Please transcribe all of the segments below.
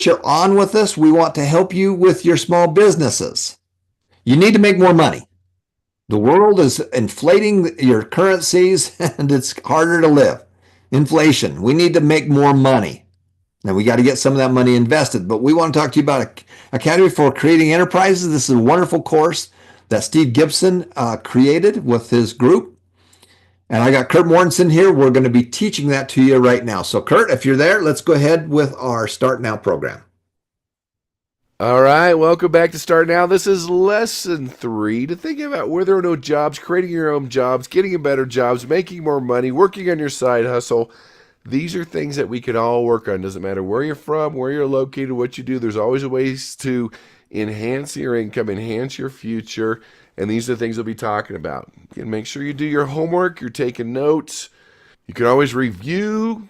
you're on with us. We want to help you with your small businesses. You need to make more money. The world is inflating your currencies and it's harder to live. Inflation. We need to make more money. Now we got to get some of that money invested, but we want to talk to you about Academy for Creating Enterprises. This is a wonderful course that Steve Gibson created with his group. And I got Kurt Mortensen here. We're going to be teaching that to you right now. So Kurt, if you're there, let's go ahead with our Start Now program. All right, welcome back to Start Now. This is lesson 3 to think about where there are no jobs, creating your own jobs, getting better jobs, making more money, working on your side hustle. These are things that we can all work on. Doesn't matter where you're from, where you're located, what you do. There's always ways to enhance your income, enhance your future, and these are the things we'll be talking about. You can make sure you do your homework, you're taking notes. You can always review,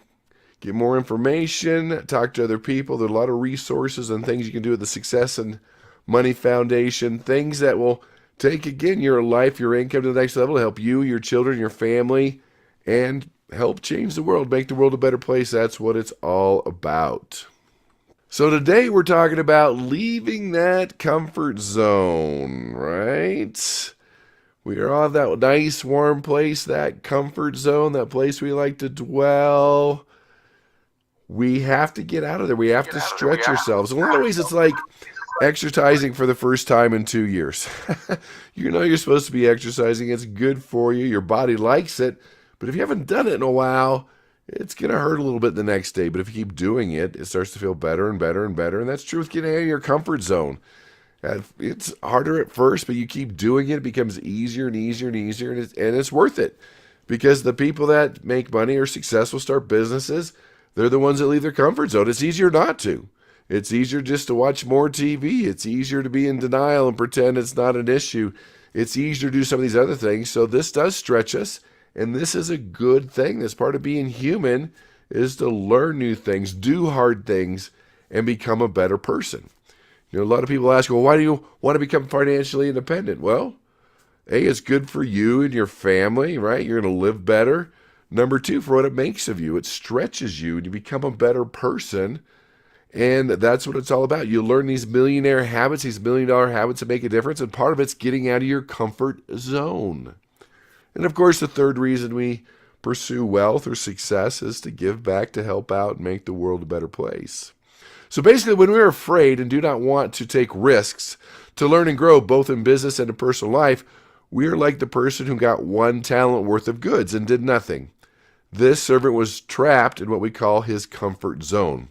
get more information, talk to other people. There are a lot of resources and things you can do at the Success and Money Foundation, things that will take, again, your life, your income to the next level, to help you, your children, your family, and help change the world, make the world a better place. That's what it's all about. So today we're talking about leaving that comfort zone, right? We are on that nice warm place, that comfort zone, that place we like to dwell. We have to get out of there. We have to stretch ourselves. In a lot of ways, it's like exercising for the first time in 2 years. You know you're supposed to be exercising. It's good for you. Your body likes it. But if you haven't done it in a while, it's going to hurt a little bit the next day. But if you keep doing it, it starts to feel better and better and better. And that's true with getting out of your comfort zone. It's harder at first, but you keep doing it. It becomes easier and easier and easier. And it's worth it. Because the people that make money or successful, start businesses, they're the ones that leave their comfort zone. It's easier not to. It's easier just to watch more TV. It's easier to be in denial and pretend it's not an issue. It's easier to do some of these other things. So this does stretch us. And this is a good thing. This part of being human is to learn new things, do hard things, and become a better person. You know, a lot of people ask, well, why do you want to become financially independent? Well, A, it's good for you and your family, right? You're going to live better. Number 2, for what it makes of you. It stretches you and you become a better person. And that's what it's all about. You learn these millionaire habits, these $1 million habits that make a difference. And part of it's getting out of your comfort zone. And of course, the third reason we pursue wealth or success is to give back, to help out, and make the world a better place. So basically, when we're afraid and do not want to take risks to learn and grow both in business and in personal life, we are like the person who got 1 talent worth of goods and did nothing. This servant was trapped in what we call his comfort zone.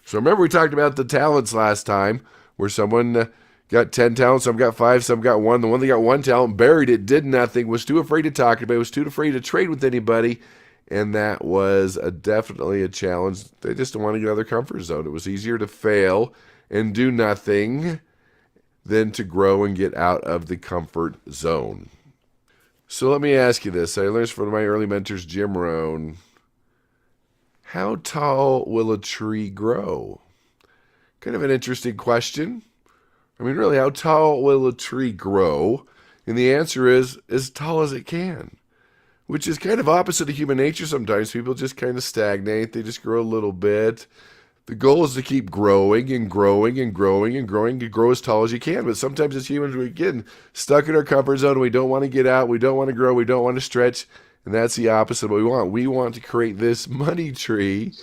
So remember we talked about the talents last time, where someone got 10 talents, some got 5, some got 1. The one that got 1 talent buried it, did nothing, was too afraid to talk about it, was too afraid to trade with anybody, and that was definitely a challenge. They just don't want to get out of their comfort zone. It was easier to fail and do nothing than to grow and get out of the comfort zone. So let me ask you this. I learned this from my early mentors, Jim Rohn. How tall will a tree grow? Kind of an interesting question. I mean, really, how tall will a tree grow? And the answer is as tall as it can, which is kind of opposite of human nature sometimes. People just kind of stagnate. They just grow a little bit. The goal is to keep growing and growing and growing and growing to grow as tall as you can. But sometimes as humans, we get stuck in our comfort zone. We don't want to get out. We don't want to grow. We don't want to stretch. And that's the opposite of what we want. We want to create this money tree.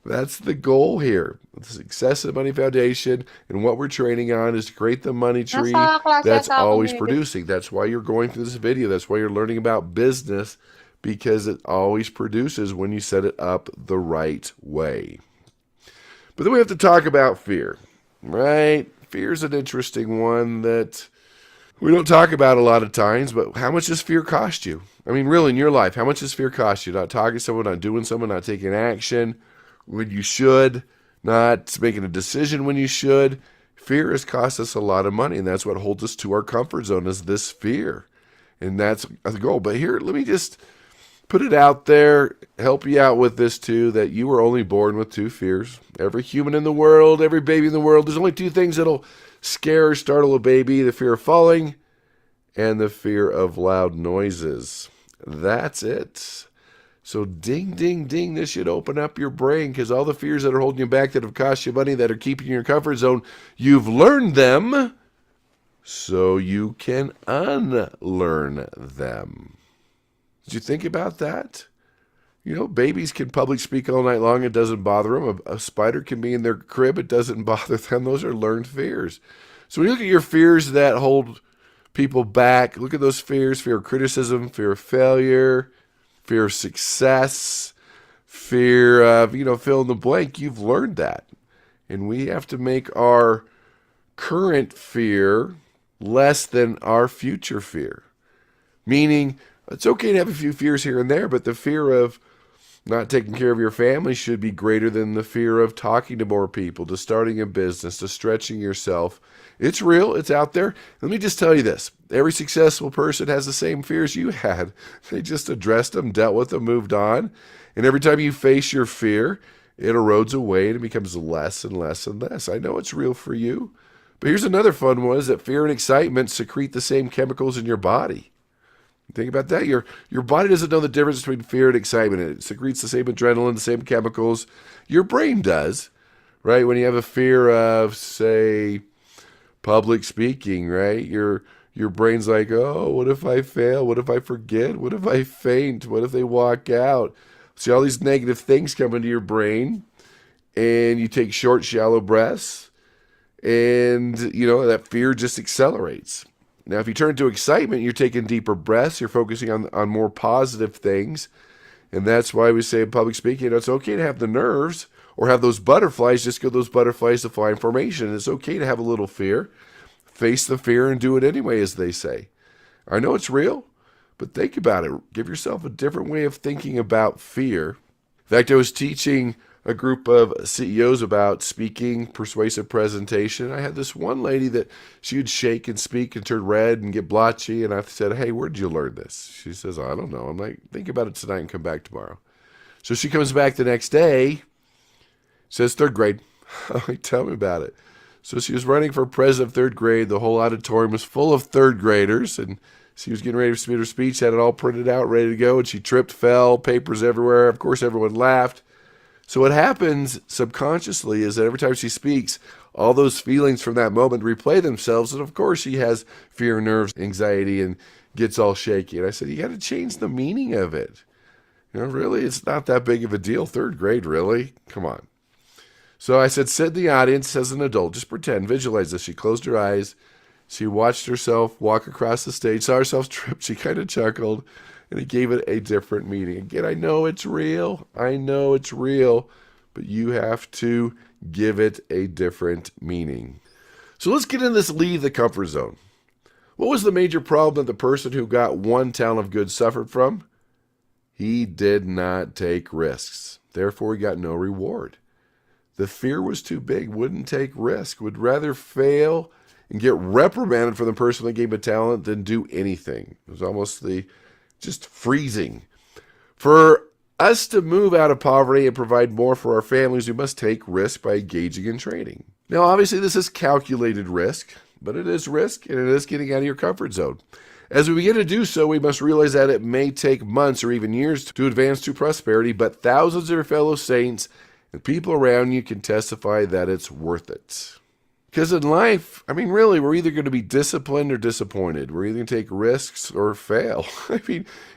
That's the goal here. The Success of the Money Foundation, and what we're training on is to create the money tree that's always producing. That's why you're going through this video. That's why you're learning about business, because it always produces when you set it up the right way. But then we have to talk about fear, right? Fear is an interesting one that we don't talk about a lot of times, but how much does fear cost you? I mean, really, in your life, how much does fear cost you? Not talking to someone, not doing something, not taking action when you should, not making a decision when you should. Fear has cost us a lot of money, and that's what holds us to our comfort zone, is this fear. And that's the goal. But here, let me just put it out there, help you out with this too, that you were only born with 2 fears. Every human in the world, every baby in the world, there's only 2 things that'll scare or startle a baby: the fear of falling and the fear of loud noises. That's it. So ding, ding, ding, this should open up your brain because all the fears that are holding you back, that have cost you money, that are keeping you in your comfort zone, you've learned them so you can unlearn them. Did you think about that? You know, babies can public speak all night long. It doesn't bother them. A spider can be in their crib. It doesn't bother them. Those are learned fears. So when you look at your fears that hold people back, look at those fears: fear of criticism, fear of failure, fear of success, fear of, fill in the blank. You've learned that. And we have to make our current fear less than our future fear. Meaning, it's okay to have a few fears here and there, but the fear of not taking care of your family should be greater than the fear of talking to more people, to starting a business, to stretching yourself. It's real. It's out there. Let me just tell you this. Every successful person has the same fears you had. They just addressed them, dealt with them, moved on. And every time you face your fear, it erodes away and it becomes less and less and less. I know it's real for you. But here's another fun one, is that fear and excitement secrete the same chemicals in your body. Think about that. Your body doesn't know the difference between fear and excitement. It secretes the same adrenaline, the same chemicals. Your brain does, right? When you have a fear of, say, public speaking, right? Your brain's like, oh, what if I fail? What if I forget? What if I faint? What if they walk out? See, all these negative things come into your brain, and you take short, shallow breaths, and, that fear just accelerates. Now, if you turn to excitement, you're taking deeper breaths. You're focusing on more positive things. And that's why we say in public speaking, it's okay to have the nerves or have those butterflies, just go those butterflies to fly in formation. It's okay to have a little fear. Face the fear and do it anyway, as they say. I know it's real, but think about it. Give yourself a different way of thinking about fear. In fact, I was teaching a group of CEOs about speaking, persuasive presentation. I had this one lady that she would shake and speak and turn red and get blotchy. And I said, hey, where did you learn this? She says, I don't know. I'm like, think about it tonight and come back tomorrow. So she comes back the next day, says third grade. I'm like, tell me about it. So she was running for president of third grade. The whole auditorium was full of third graders. And she was getting ready to submit her speech, had it all printed out, ready to go. And she tripped, fell, papers everywhere. Of course, everyone laughed. So what happens subconsciously is that every time she speaks, all those feelings from that moment replay themselves. And of course, she has fear, nerves, anxiety, and gets all shaky. And I said, you got to change the meaning of it. Really, it's not that big of a deal. Third grade, really? Come on. So I said, sit in the audience as an adult. Just pretend, visualize this. She closed her eyes. She watched herself walk across the stage, saw herself trip. She kind of chuckled. And it gave it a different meaning. Again, I know it's real. But you have to give it a different meaning. So let's get into this leave the comfort zone. What was the major problem that the person who got one talent of good suffered from? He did not take risks. Therefore, he got no reward. The fear was too big, wouldn't take risk, would rather fail and get reprimanded for the person that gave him a talent than do anything. It was almost just freezing. For us to move out of poverty and provide more for our families, we must take risk by engaging in training. Now, obviously, this is calculated risk, but it is risk, and it is getting out of your comfort zone. As we begin to do so, we must realize that it may take months or even years to advance to prosperity, but thousands of your fellow saints and people around you can testify that it's worth it. Because in life, really, we're either going to be disciplined or disappointed. We're either going to take risks or fail.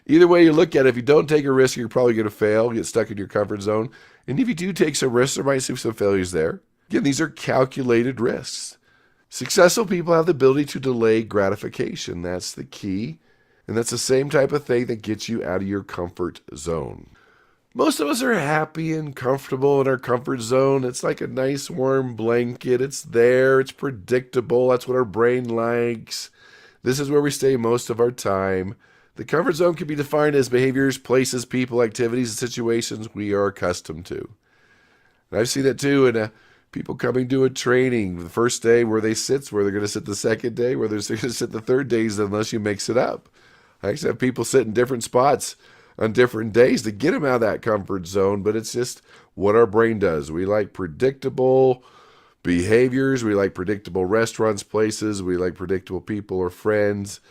Either way you look at it, if you don't take a risk, you're probably going to fail, get stuck in your comfort zone. And if you do take some risks, there might be some failures there. Again, these are calculated risks. Successful people have the ability to delay gratification. That's the key. And that's the same type of thing that gets you out of your comfort zone. Most of us are happy and comfortable in our comfort zone. It's like a nice warm blanket. It's there. It's predictable. That's what our brain likes. This is where we stay most of our time. The comfort zone can be defined as behaviors, places, people, activities, and situations we are accustomed to. And I've seen that too in people coming to a training. The first day where they sit, where they're going to sit the second day, where they're going to sit the third days unless you mix it up. I actually have people sit in different spots on different days to get them out of that comfort zone, but it's just what our brain does. We like predictable behaviors. We like predictable restaurants, places. We like predictable people or friends.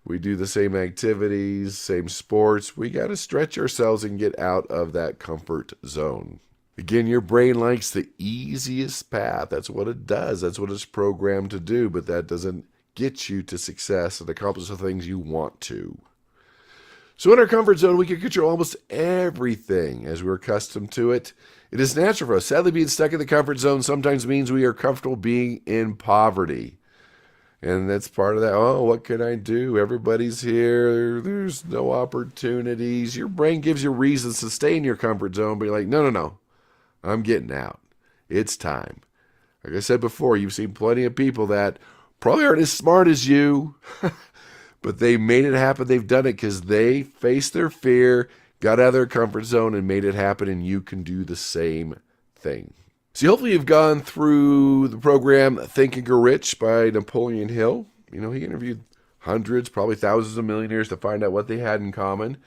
We do the same activities, same sports. We got to stretch ourselves and get out of that comfort zone. Again, your brain likes the easiest path. That's what it does. That's what it's programmed to do, but that doesn't get you to success and accomplish the things you want to. So in our comfort zone, we can control almost everything as we're accustomed to it. It is natural for us. Sadly, being stuck in the comfort zone sometimes means we are comfortable being in poverty. And that's part of that. Oh, what can I do? Everybody's here. There's no opportunities. Your brain gives you reasons to stay in your comfort zone, but you're like, no, no, no. I'm getting out. It's time. Like I said before, you've seen plenty of people that probably aren't as smart as you, but they made it happen. They've done it because they faced their fear, got out of their comfort zone, and made it happen, and you can do the same thing. See, hopefully you've gone through the program Think and Grow Rich by Napoleon Hill. You know, he interviewed hundreds, probably thousands of millionaires to find out what they had in common.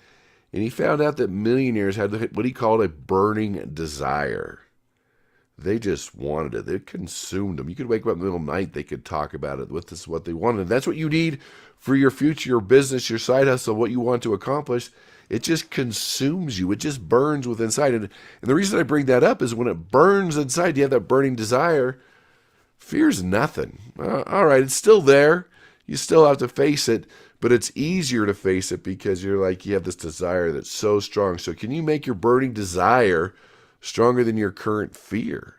And he found out that millionaires had what he called a burning desire. They just wanted it. It consumed them. You could wake up in the middle of the night, they could talk about it. This is what they wanted. And that's what you need for your future, your business, your side hustle, what you want to accomplish. It just consumes you. It just burns within inside. And the reason I bring that up is when it burns inside, you have that burning desire, fear's nothing. All right, it's still there. You still have to face it, but it's easier to face it because you have this desire that's so strong. So can you make your burning desire stronger than your current fear?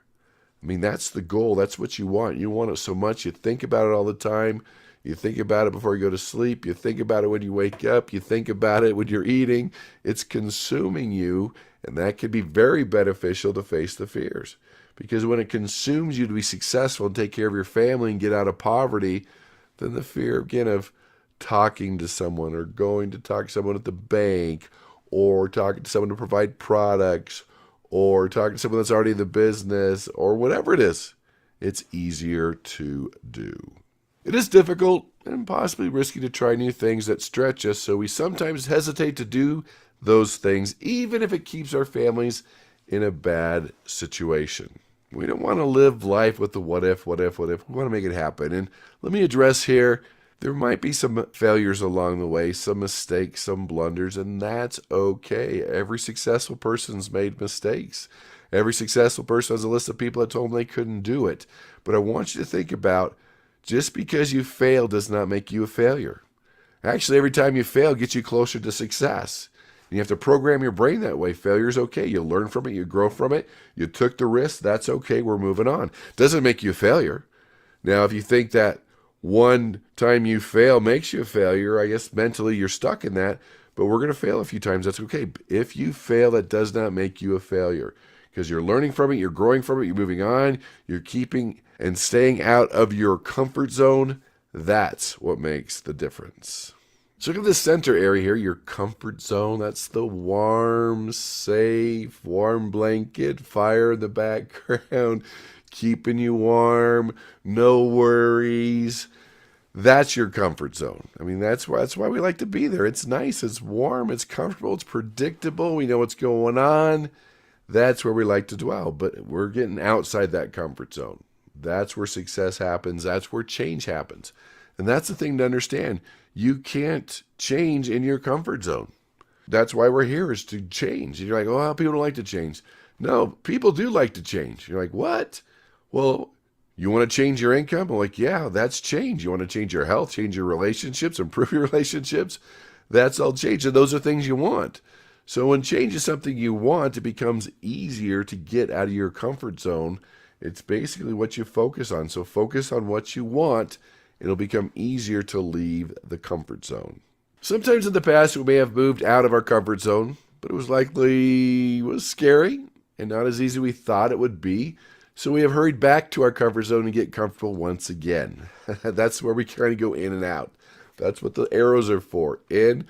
I mean, that's the goal. That's what you want. You want it so much. You think about it all the time. You think about it before you go to sleep. You think about it when you wake up. You think about it when you're eating. It's consuming you, and that can be very beneficial to face the fears. Because when it consumes you to be successful and take care of your family and get out of poverty, then the fear, again, of talking to someone or going to talk to someone at the bank or talking to someone to provide products or talking to someone that's already in the business or whatever it is, it's easier to do. It is difficult and possibly risky to try new things that stretch us, so we sometimes hesitate to do those things, even if it keeps our families in a bad situation. We don't want to live life with the what if. We want to make it happen. And let me address here, there might be some failures along the way, some mistakes, some blunders, and that's okay. Every successful person's made mistakes. Every successful person has a list of people that told them they couldn't do it. But I want you to think about, just because you fail does not make you a failure. Actually, every time you fail gets you closer to success. And you have to program your brain that way. Failure is okay. You learn from it. You grow from it. You took the risk. That's okay. We're moving on. Doesn't make you a failure. Now, if you think that one time you fail makes you a failure, I guess mentally you're stuck in that. But we're going to fail a few times. That's okay. If you fail, that does not make you a failure. Because you're learning from it. You're growing from it. You're moving on. You're keeping and staying out of your comfort zone. That's what makes the difference. So look at the center area here, your comfort zone. That's the warm, safe, warm blanket, fire in the background, keeping you warm, no worries. That's your comfort zone. I mean, that's why we like to be there. It's nice, it's warm, it's comfortable, it's predictable. We know what's going on. That's where we like to dwell, but we're getting outside that comfort zone. That's where success happens. That's where change happens. And that's the thing to understand. You can't change in your comfort zone. That's why we're here, is to change. And you're like, oh, well, people don't like to change. No, people do like to change. You're like, what? Well, you want to change your income? I'm like, yeah, that's change. You want to change your health, change your relationships, improve your relationships? That's all change. And those are things you want. So when change is something you want, it becomes easier to get out of your comfort zone. It's basically what you focus on. So focus on what you want. It'll become easier to leave the comfort zone. Sometimes in the past, we may have moved out of our comfort zone, but it was scary and not as easy as we thought it would be. So we have hurried back to our comfort zone and get comfortable once again. That's where we kind of go in and out. That's what the arrows are for. In,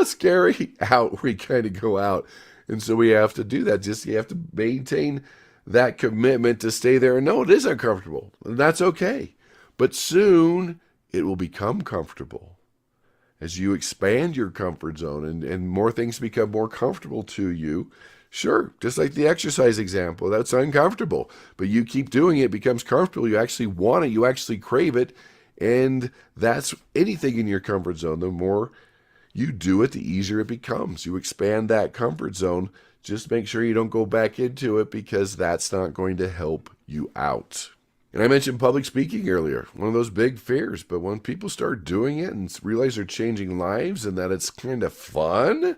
scary, out, we kind of go out. And so we have to do that. You have to maintain that commitment to stay there. And no, it is uncomfortable, and that's okay. But soon it will become comfortable. As you expand your comfort zone and more things become more comfortable to you, sure, just like the exercise example, that's uncomfortable. But you keep doing it, it becomes comfortable. You actually want it, you actually crave it, And that's anything in your comfort zone. The more you do it, the easier it becomes. You expand that comfort zone. Just make sure you don't go back into it because that's not going to help you out. And I mentioned public speaking earlier, one of those big fears. But when people start doing it and realize they're changing lives and that it's kind of fun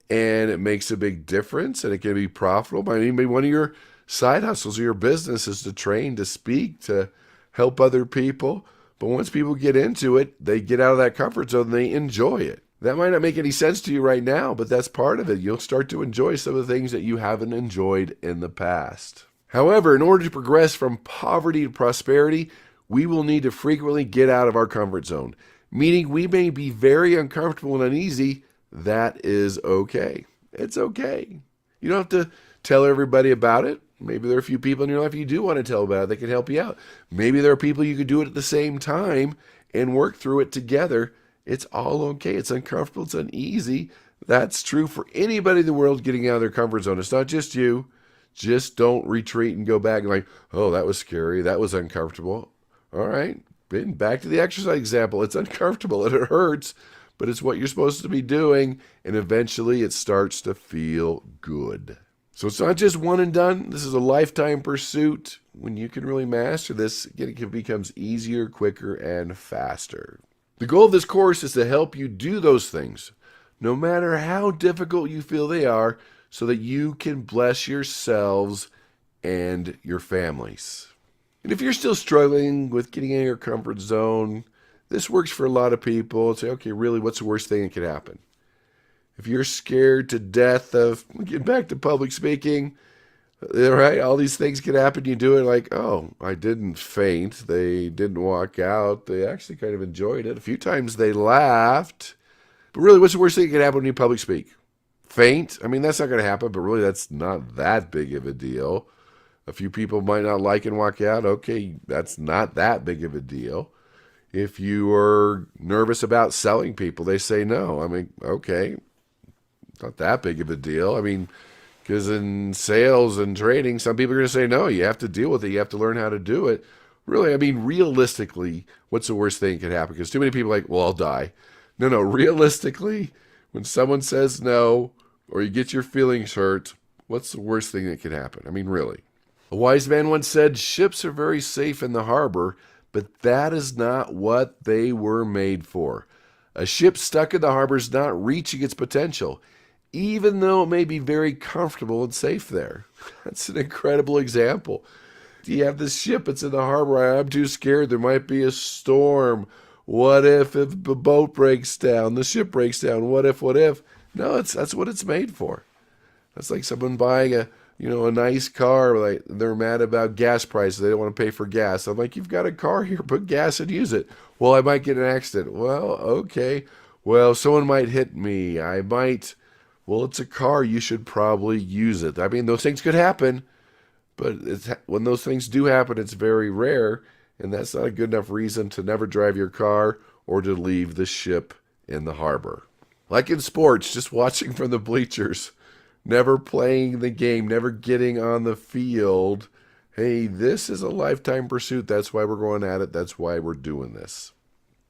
and it makes a big difference and it can be profitable. I mean, one of your side hustles or your business is to train, to speak, to help other people. But once people get into it, they get out of that comfort zone and they enjoy it. That might not make any sense to you right now, but that's part of it. You'll start to enjoy some of the things that you haven't enjoyed in the past. However, in order to progress from poverty to prosperity, we will need to frequently get out of our comfort zone, meaning we may be very uncomfortable and uneasy. That is okay. It's okay. You don't have to tell everybody about it. Maybe there are a few people in your life you do want to tell about it that can help you out. Maybe there are people you could do it at the same time and work through it together. It's all okay. It's uncomfortable. It's uneasy. That's true for anybody in the world getting out of their comfort zone. It's not just you. Just don't retreat and go back and like, oh, that was scary. That was uncomfortable. All right. Back to the exercise example. It's uncomfortable and it hurts, but it's what you're supposed to be doing. And eventually it starts to feel good. So it's not just one and done. This is a lifetime pursuit. When you can really master this, it becomes easier, quicker, and faster. The goal of this course is to help you do those things, no matter how difficult you feel they are, so that you can bless yourselves and your families. And if you're still struggling with getting out of your comfort zone, this works for a lot of people. Say, okay, really, what's the worst thing that could happen? If you're scared to death of getting back to public speaking, right? All these things can happen. You do it like, oh, I didn't faint. They didn't walk out. They actually kind of enjoyed it. A few times they laughed. But really, what's the worst thing that can happen when you public speak? Faint? I mean, that's not going to happen, but really that's not that big of a deal. A few people might not like and walk out. Okay, that's not that big of a deal. If you are nervous about selling people, they say no. I mean, okay, not that big of a deal. I mean, because in sales and trading, some people are going to say no. You have to deal with it. You have to learn how to do it. Really, I mean, realistically, what's the worst thing that could happen? Because too many people are like, well, I'll die. No, realistically, when someone says no or you get your feelings hurt, what's the worst thing that could happen? I mean, really. A wise man once said, ships are very safe in the harbor, but that is not what they were made for. A ship stuck in the harbor is not reaching its potential, even though it may be very comfortable and safe there. That's an incredible example. You have this ship, it's in the harbor. I'm too scared. There might be a storm. What if the boat breaks down, the ship breaks down? What if? No, that's what it's made for. That's like someone buying a nice car. Like they're mad about gas prices. They don't want to pay for gas. I'm like, you've got a car here. Put gas and use it. Well, I might get an accident. Well, okay. Well, someone might hit me. I might. Well, it's a car. You should probably use it. I mean, those things could happen, but when those things do happen, it's very rare, and that's not a good enough reason to never drive your car or to leave the ship in the harbor. Like in sports, just watching from the bleachers, never playing the game, never getting on the field. Hey, this is a lifetime pursuit. That's why we're going at it. That's why we're doing this.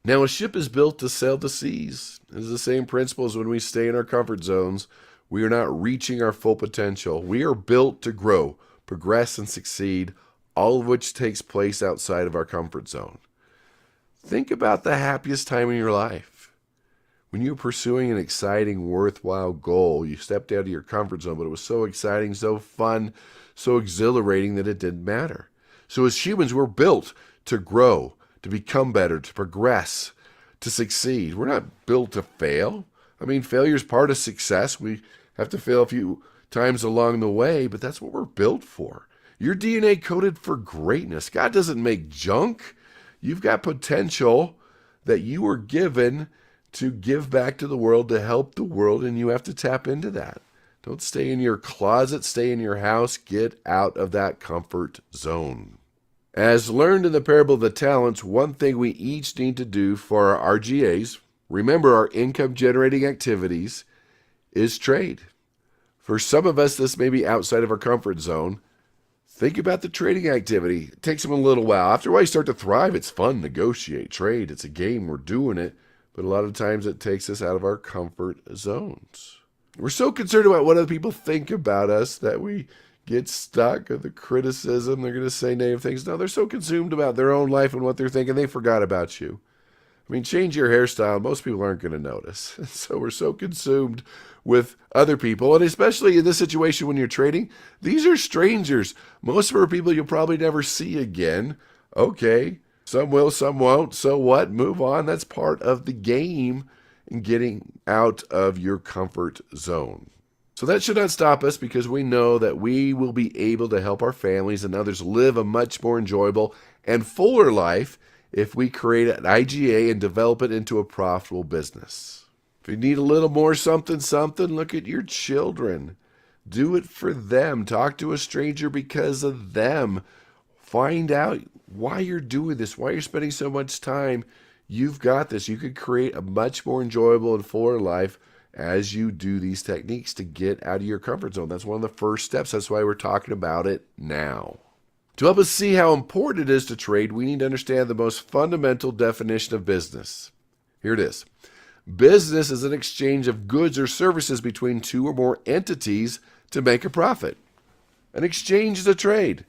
Now, a ship is built to sail the seas. It's the same principle as when we stay in our comfort zones. We are not reaching our full potential. We are built to grow, progress, and succeed, all of which takes place outside of our comfort zone. Think about the happiest time in your life. When you're pursuing an exciting, worthwhile goal, you stepped out of your comfort zone, but it was so exciting, so fun, so exhilarating that it didn't matter. So as humans, we're built to grow, to become better, to progress, to succeed. We're not built to fail. I mean, failure is part of success. We have to fail a few times along the way, but that's what we're built for. Your DNA coded for greatness. God doesn't make junk. You've got potential that you were given to give back to the world, to help the world, and you have to tap into that. Don't stay in your closet, stay in your house. Get out of that comfort zone. As learned in the parable of the talents, one thing we each need to do for our RGAs, remember our income generating activities, is trade. For some of us, this may be outside of our comfort zone. Think about the trading activity. It takes them a little while. After a while, you start to thrive. It's fun, negotiate, trade. It's a game. We're doing it. But a lot of times it takes us out of our comfort zones. We're so concerned about what other people think about us that we get stuck in the criticism. They're going to say negative things. No, they're so consumed about their own life and what they're thinking, they forgot about you. I mean, change your hairstyle. Most people aren't going to notice. So we're so consumed with other people. And especially in this situation when you're trading, these are strangers. Most of them are people you'll probably never see again. Okay, some will, some won't. So what? Move on. That's part of the game in getting out of your comfort zone. So that should not stop us because we know that we will be able to help our families and others live a much more enjoyable and fuller life if we create an IGA and develop it into a profitable business. If you need a little more something, look at your children. Do it for them. Talk to a stranger because of them. Find out why you're doing this, why you're spending so much time. You've got this. You could create a much more enjoyable and fuller life as you do these techniques to get out of your comfort zone. That's one of the first steps. That's why we're talking about it now. To help us see how important it is to trade, we need to understand the most fundamental definition of business. Here it is. Business is an exchange of goods or services between two or more entities to make a profit. An exchange is a trade.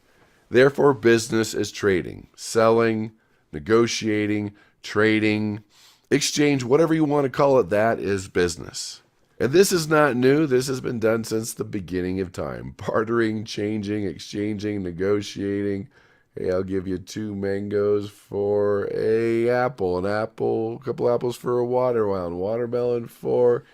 Therefore, business is trading, selling, negotiating, trading, exchange, whatever you want to call it, that is business. And this is not new. This has been done since the beginning of time. Bartering, changing, exchanging, negotiating. Hey, I'll give you 2 mangoes for an apple, a couple apples for a watermelon for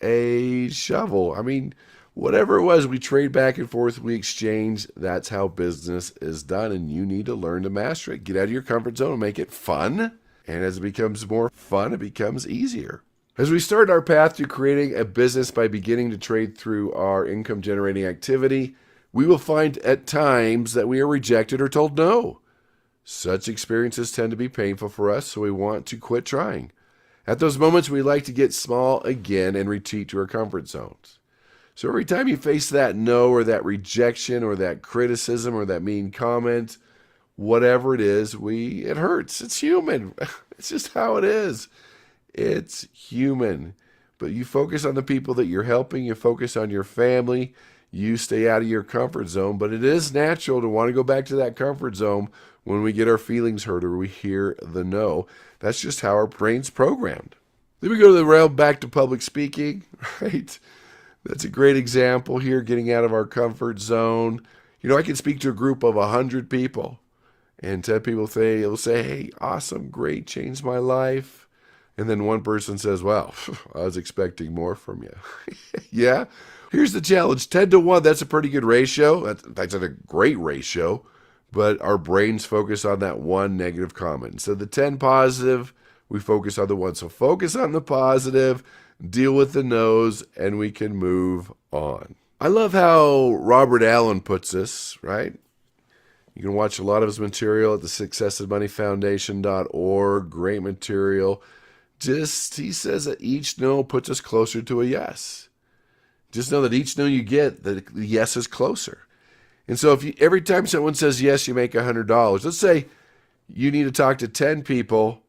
a shovel. I mean, whatever it was, we trade back and forth, we exchange. That's how business is done, and you need to learn to master it. Get out of your comfort zone and make it fun. And as it becomes more fun, it becomes easier. As we start our path to creating a business by beginning to trade through our income-generating activity, we will find at times that we are rejected or told no. Such experiences tend to be painful for us, so we want to quit trying. At those moments, we like to get small again and retreat to our comfort zones. So every time you face that no or that rejection or that criticism or that mean comment, whatever it is, it hurts. It's human. It's just how it is. It's human. But you focus on the people that you're helping. You focus on your family. You stay out of your comfort zone. But it is natural to want to go back to that comfort zone when we get our feelings hurt or we hear the no. That's just how our brain's programmed. Then we go to the realm back to public speaking, right? That's a great example here, getting out of our comfort zone. You know, I can speak to a group of 100 people. And 10 people will say, hey, awesome, great, changed my life. And then one person says, well, I was expecting more from you. Yeah? Here's the challenge. 10 to 1, that's a pretty good ratio. That's a great ratio. But our brains focus on that one negative comment. So the 10 positive, we focus on the 1. So focus on the positive, deal with the no's, and we can move on. I love how Robert Allen puts this, right? You can watch a lot of his material at the successofmoneyfoundation.org. Great material. He says that each no puts us closer to a yes. Just know that each no you get, the yes is closer. And so every time someone says yes, you make $100. Let's say you need to talk to 10 people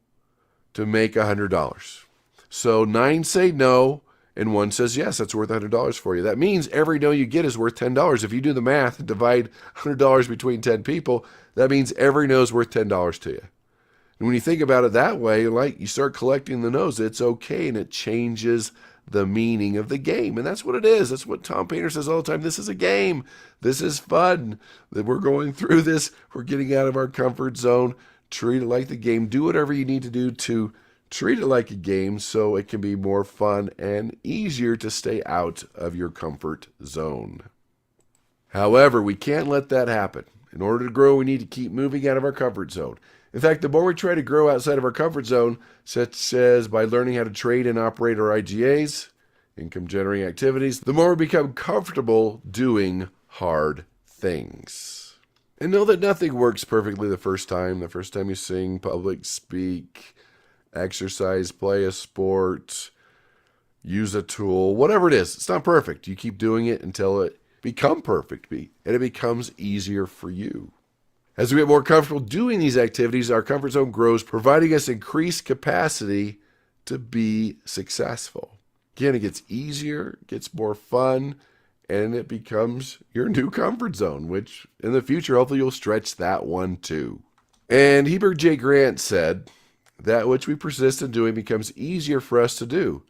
to make $100. So 9 say no, and 1 says yes. That's worth $100 for you. That means every no you get is worth $10. If you do the math and divide $100 between 10 people, that means every no is worth $10 to you. And when you think about it that way, like you start collecting the no's, it's okay, and it changes the meaning of the game. And that's what it is. That's what Tom Painter says all the time. This is a game. This is fun. That we're going through this. We're getting out of our comfort zone. Treat it like the game. Do whatever you need to do to treat it like a game so it can be more fun and easier to stay out of your comfort zone. However, we can't let that happen. In order to grow, we need to keep moving out of our comfort zone. In fact, the more we try to grow outside of our comfort zone, such as by learning how to trade and operate our IGAs, income-generating activities, the more we become comfortable doing hard things. And know that nothing works perfectly the first time. The first time you sing, public speak, exercise, play a sport, use a tool, whatever it is, it's not perfect. You keep doing it until it become perfect, and it becomes easier for you. As we get more comfortable doing these activities, our comfort zone grows, providing us increased capacity to be successful. Again, it gets easier, gets more fun, and it becomes your new comfort zone, which in the future, hopefully, you'll stretch that one too. And Heber J. Grant said, that which we persist in doing becomes easier for us to do.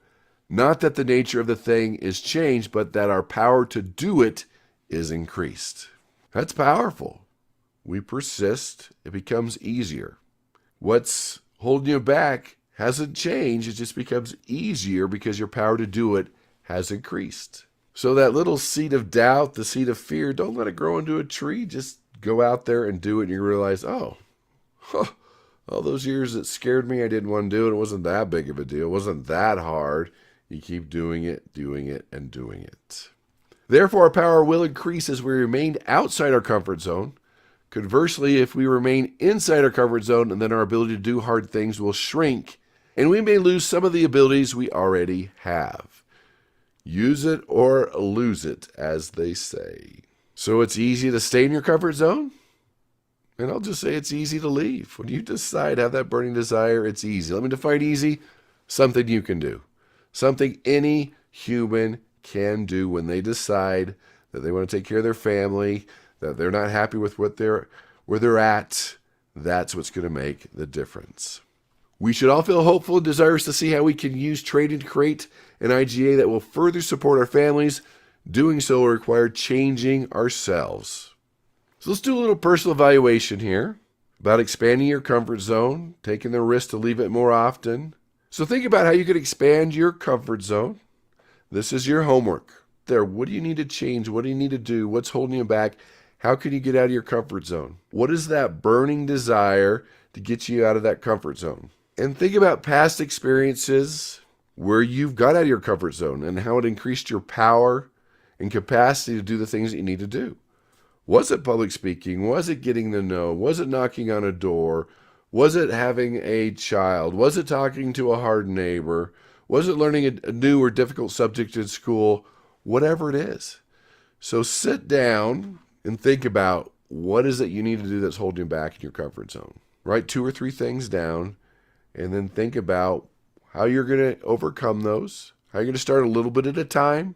Not that the nature of the thing is changed, but that our power to do it is increased. That's powerful. We persist, it becomes easier. What's holding you back hasn't changed, it just becomes easier because your power to do it has increased. So that little seed of doubt, the seed of fear, don't let it grow into a tree. Just go out there and do it, and you realize, oh, all those years it scared me, I didn't want to do it. It wasn't that big of a deal. It wasn't that hard. You keep doing it, and doing it. Therefore, our power will increase as we remain outside our comfort zone. Conversely, if we remain inside our comfort zone, and then our ability to do hard things will shrink, and we may lose some of the abilities we already have. Use it or lose it, as they say. So it's easy to stay in your comfort zone, and I'll just say it's easy to leave. When you decide, have that burning desire, it's easy. Let me define easy: something you can do. Something any human can do when they decide that they want to take care of their family, that they're not happy with where they're at. That's what's going to make the difference. We should all feel hopeful and desirous to see how we can use trading to create an IGA that will further support our families. Doing so will require changing ourselves. So let's do a little personal evaluation here about expanding your comfort zone, taking the risk to leave it more often. So think about how you could expand your comfort zone. This is your homework. There, what do you need to change? What do you need to do? What's holding you back? How can you get out of your comfort zone? What is that burning desire to get you out of that comfort zone? And think about past experiences where you've got out of your comfort zone and how it increased your power and capacity to do the things that you need to do. Was it public speaking? Was it getting to know? Was it knocking on a door? Was it having a child? Was it talking to a hard neighbor? Was it learning a new or difficult subject in school? Whatever it is. So sit down and think about what is it you need to do that's holding you back in your comfort zone. Write 2 or 3 things down and then think about how you're going to overcome those, how you're going to start a little bit at a time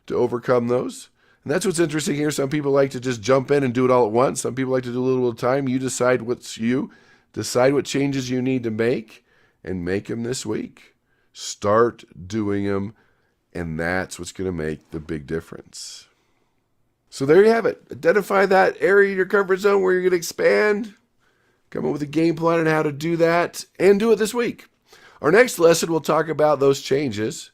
to overcome those. And that's what's interesting here. Some people like to just jump in and do it all at once. Some people like to do a little at a time. You decide what's you. Decide what changes you need to make and make them this week. Start doing them, and that's what's going to make the big difference. So there you have it. Identify that area in your comfort zone where you're going to expand. Come up with a game plan on how to do that, and do it this week. Our next lesson, we'll talk about those changes.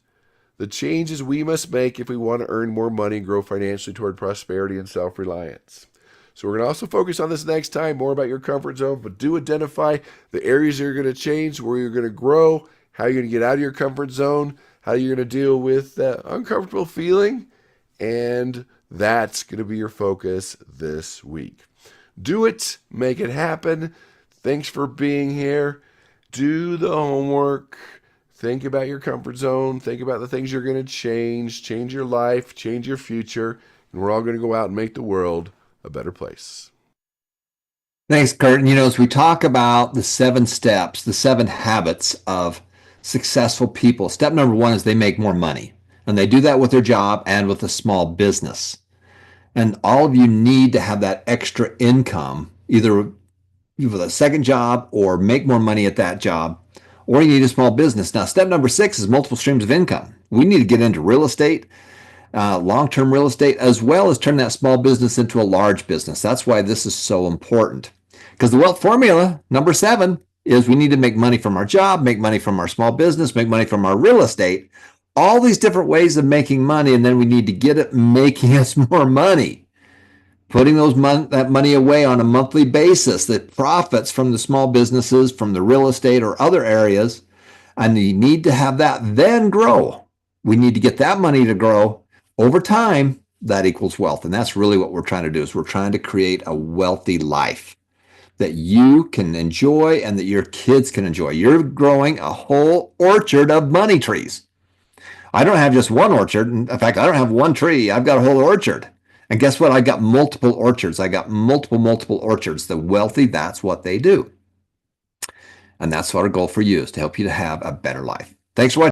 The changes we must make if we want to earn more money and grow financially toward prosperity and self-reliance. So we're going to also focus on this next time, more about your comfort zone, but do identify the areas you're going to change, where you're going to grow, how you're going to get out of your comfort zone, how you're going to deal with uncomfortable feeling, and that's going to be your focus this week. Do it. Make it happen. Thanks for being here. Do the homework. Think about your comfort zone. Think about the things you're going to change your life, change your future, and we're all going to go out and make the world a better place. Thanks, Kurt. And as we talk about the 7 steps, the 7 habits of successful people, step number 1 is they make more money. And they do that with their job and with a small business. And all of you need to have that extra income, either with a second job or make more money at that job, or you need a small business. Now, step number 6 is multiple streams of income. We need to get into real estate, long-term real estate, as well as turn that small business into a large business. That's why this is so important. Because the wealth formula, number 7, is we need to make money from our job, make money from our small business, make money from our real estate, all these different ways of making money, and then we need to get it making us more money. Putting that money away on a monthly basis, the profits from the small businesses, from the real estate or other areas, and you need to have that then grow. We need to get that money to grow over time. That equals wealth. And that's really what we're trying to do, is we're trying to create a wealthy life that you can enjoy and that your kids can enjoy. You're growing a whole orchard of money trees. I don't have just one orchard. In fact, I don't have one tree. I've got a whole orchard. And guess what? I got multiple orchards. I got multiple orchards. The wealthy, that's what they do. And that's what our goal for you is to help you to have a better life. Thanks for watching.